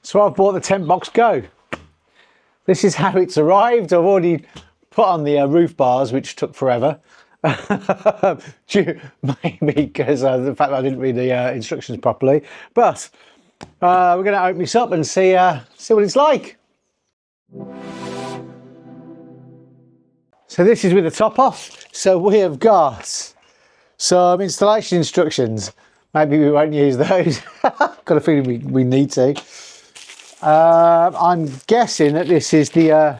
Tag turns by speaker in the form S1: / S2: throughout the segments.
S1: So I've bought the TentBox GO. This is how it's arrived. I've already put on the roof bars, which took forever. Maybe because of the fact that I didn't read the instructions properly. But we're going to open this up and see what it's like. So this is with the top off. So we have got some installation instructions. Maybe we won't use those. Got a feeling we need to. I'm guessing that this is the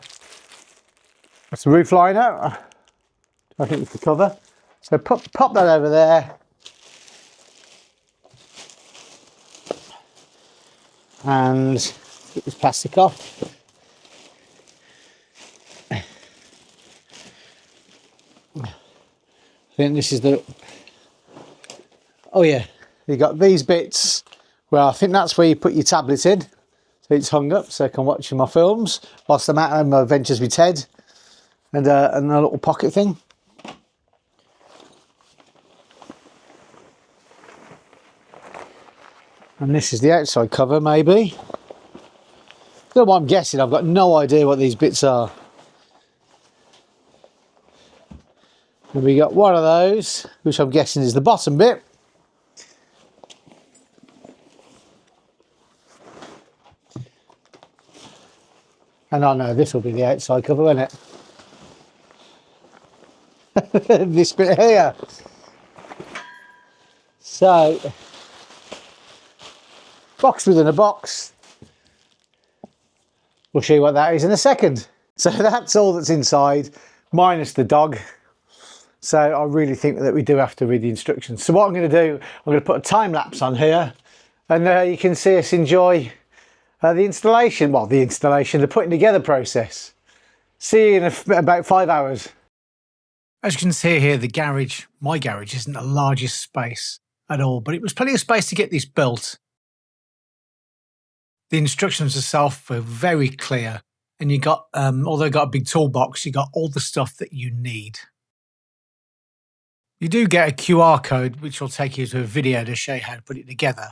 S1: roof liner. I think it's the cover. So pop that over there. And get this plastic off. I think this is the... Oh yeah, you got these bits. Well, I think that's where you put your tablet in. So it's hung up so I can watch my films whilst I'm out on my adventures with Ted. And a little pocket thing. And this is the outside cover, maybe. Don't know what I'm guessing. I've got no idea what these bits are. And we got one of those, which I'm guessing is the bottom bit. And I know this will be the outside cover, won't it? This bit here. So, box within a box. We'll show you what that is in a second. So that's all that's inside, minus the dog. So I really think that we do have to read the instructions. So what I'm going to do, I'm going to put a time lapse on here, and you can see us enjoy the installation. Well, the putting together process. See you in about 5 hours. As you can see here, the garage, my garage, isn't the largest space at all, but it was plenty of space to get this built. The instructions itself were very clear, and you got, although you got a big toolbox, you got all the stuff that you need. You do get a QR code, which will take you to a video to show you how to put it together.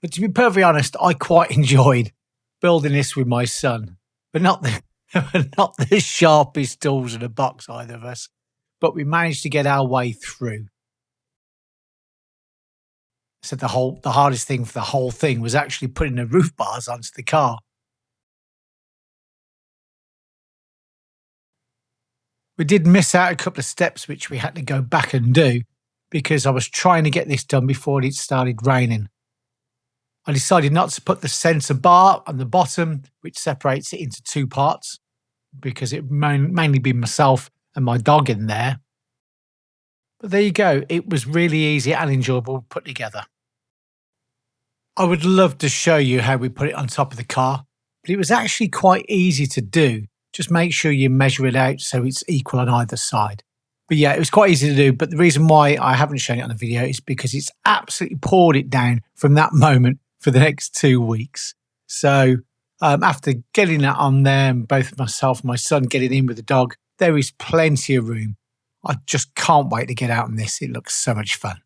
S1: But to be perfectly honest, I quite enjoyed building this with my son, but not the sharpest tools in the box, either of us. But we managed to get our way through. So the hardest thing for the whole thing was actually putting the roof bars onto the car. We did miss out a couple of steps which we had to go back and do because I was trying to get this done before it started raining. I decided not to put the centre bar on the bottom, which separates it into two parts, because it mainly be myself and my dog in there. But there you go. It was really easy and enjoyable to put together. I would love to show you how we put it on top of the car, but it was actually quite easy to do. Just make sure you measure it out so it's equal on either side. But yeah, it was quite easy to do. But the reason why I haven't shown it on the video is because it's absolutely poured it down from that moment for the next 2 weeks. So after getting that on there, and both myself and my son getting in with the dog, there is plenty of room. I just can't wait to get out on this. It looks so much fun.